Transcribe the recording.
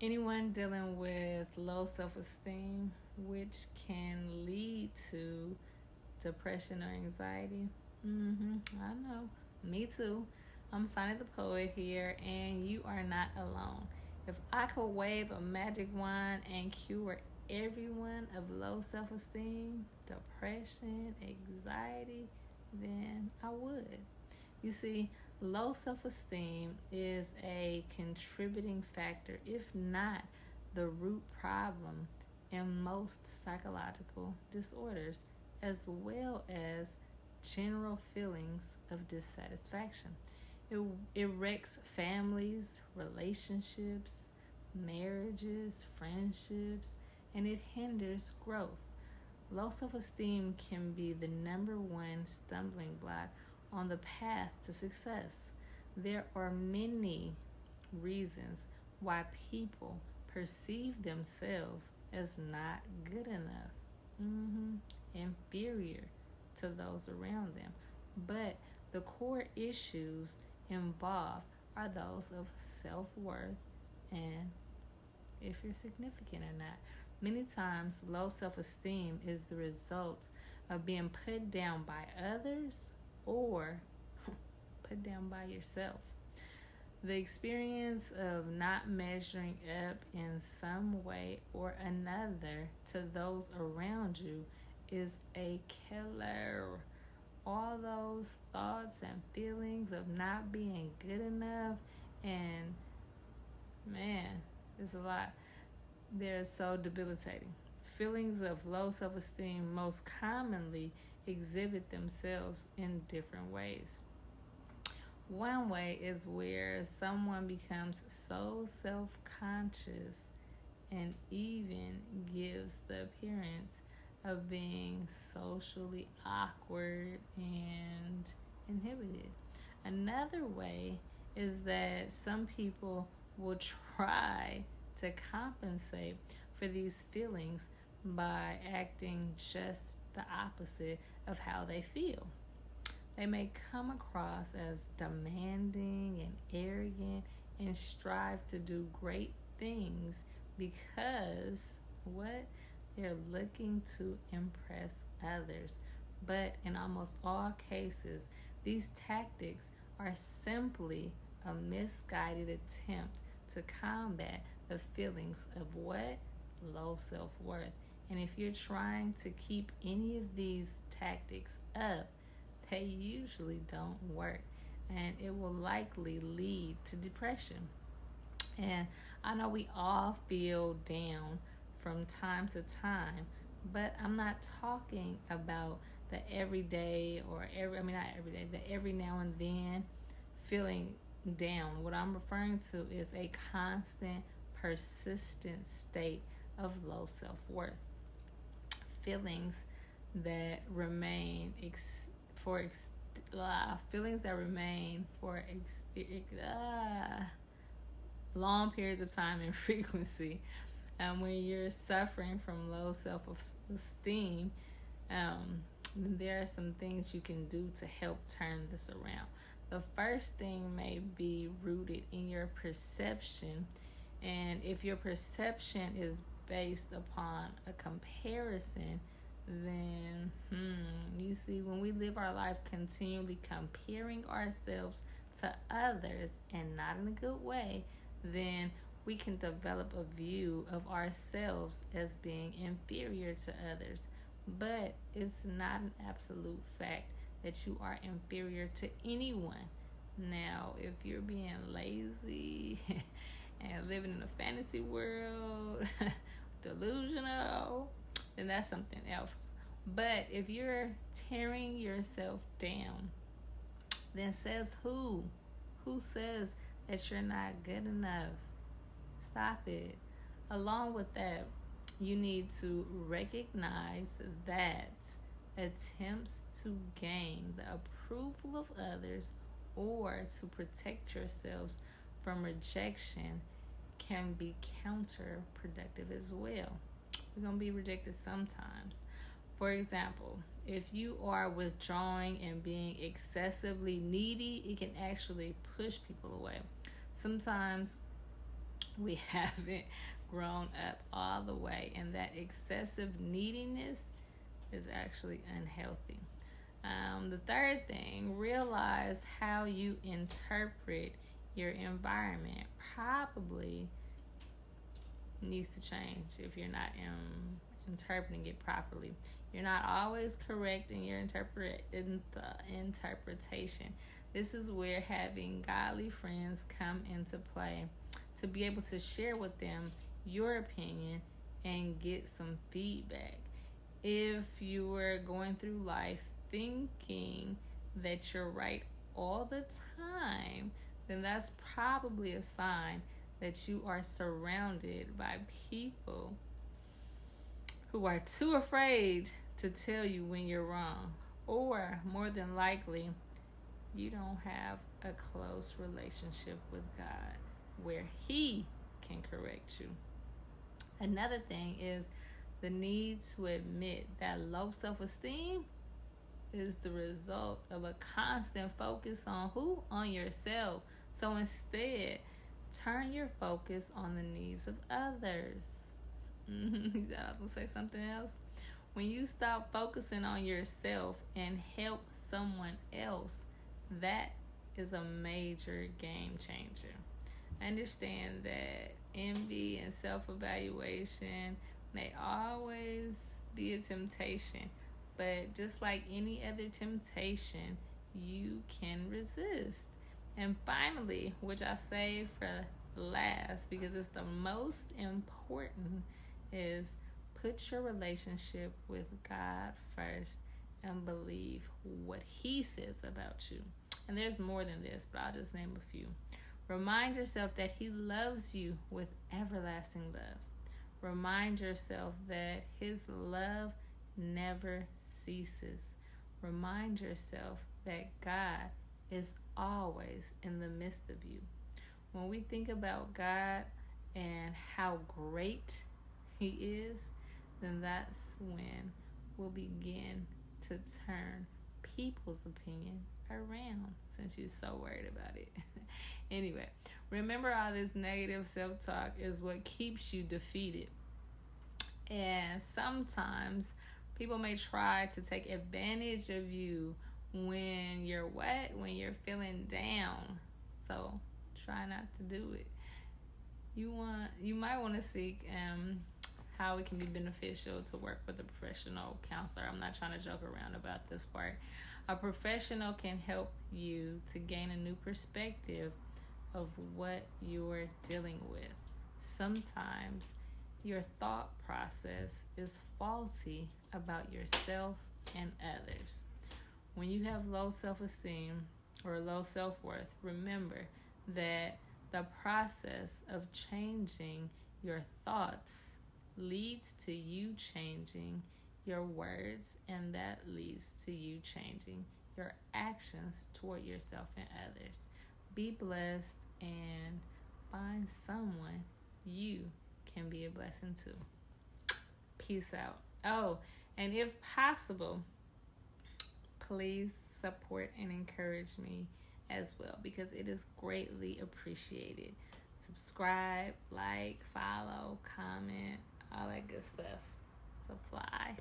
Anyone dealing with low self-esteem, which can lead to depression or anxiety? I know. Me too. I'm Sonny the Poet here, and you are not alone. If I could wave a magic wand and cure everyone of low self esteem, depression, anxiety, then I would. You see, low self esteem is a contributing factor, if not the root problem, in most psychological disorders, as well as general feelings of dissatisfaction. It wrecks families, relationships, marriages, friendships, and it hinders growth. Low self esteem can be the number one stumbling block on the path to success. There are many reasons why people perceive themselves as not good enough, inferior to those around them. But the core issues involved are those of self worth and if you're significant or not. Many times, low self esteem is the result of being put down by others or put down by yourself. The experience of not measuring up in some way or another to those around you is a killer. All those thoughts and feelings of not being good enough, and man, it's a lot. They're so debilitating. Feelings of low self esteem most commonly exhibit themselves in different ways. One way is where someone becomes so self conscious and even gives the appearance of being socially awkward and inhibited. Another way is that some people will try to compensate for these feelings by acting just the opposite of how they feel. They may come across as demanding and arrogant and strive to do great things because what? They're looking to impress others. But in almost all cases, these tactics are simply a misguided attempt to combat the feelings of what? Low self-worth. And if you're trying to keep any of these tactics up, they usually don't work, and it will likely lead to depression. And I know we all feel down from time to time, but I'm not talking about the everyday or not every day, the every now and then feeling down. What I'm referring to is a constant, persistent state of low self-worth. Feelings that remain long periods of time and frequency. When you're suffering from low self-esteem, there are some things you can do to help turn this around. The first thing may be rooted in your perception, and if your perception is based upon a comparison, then you see, when we live our life continually comparing ourselves to others and not in a good way, then we can develop a view of ourselves as being inferior to others. But it's not an absolute fact that you are inferior to anyone. Now, if you're being lazy and living in a fantasy world, delusional, then that's something else. But if you're tearing yourself down, then says who? Who says that you're not good enough? Stop it. Along with that, you need to recognize that attempts to gain the approval of others or to protect yourselves from rejection can be counterproductive as well. We're going to be rejected sometimes. For example, if you are withdrawing and being excessively needy, it can actually push people away. Sometimes We haven't grown up all the way, and that excessive neediness is actually unhealthy. The third thing, realize how you interpret your environment. Probably needs to change if you're not interpreting it properly. You're not always correct in your interpretation. This is where having godly friends come into play, to be able to share with them your opinion and get some feedback. If you were going through life thinking that you're right all the time, then that's probably a sign that you are surrounded by people who are too afraid to tell you when you're wrong. Or, more than likely, you don't have a close relationship with God where He can correct you. Another thing is the need to admit that low self-esteem is the result of a constant focus on who? On yourself. So instead, turn your focus on the needs of others. You thought I was going to say something else? When you stop focusing on yourself and help someone else, that is a major game changer. Understand that envy and self-evaluation may always be a temptation, but just like any other temptation, you can resist. And finally, which I save for last because it's the most important, is put your relationship with God first and believe what He says about you. And there's more than this, but I'll just name a few. Remind yourself that He loves you with everlasting love. Remind yourself that His love never ceases. Remind yourself that God is always in the midst of you. When we think about God and how great He is, then that's when we'll begin to turn people's opinion around, since you're so worried about it. Anyway, remember, all this negative self-talk is what keeps you defeated. And sometimes people may try to take advantage of you when you're wet, when you're feeling down. So try not to do it. You might want to seek how it can be beneficial to work with a professional counselor. I'm not trying to joke around about this part. A professional can help you to gain a new perspective of what you're dealing with. Sometimes your thought process is faulty about yourself and others. When you have low self-esteem or low self-worth, remember that the process of changing your thoughts leads to you changing your words, and that leads to you changing your actions toward yourself and others. Be blessed and find someone you can be a blessing to. Peace out. Oh, and if possible, please support and encourage me as well, because it is greatly appreciated. Subscribe, like, follow, comment, all that good stuff. So fly.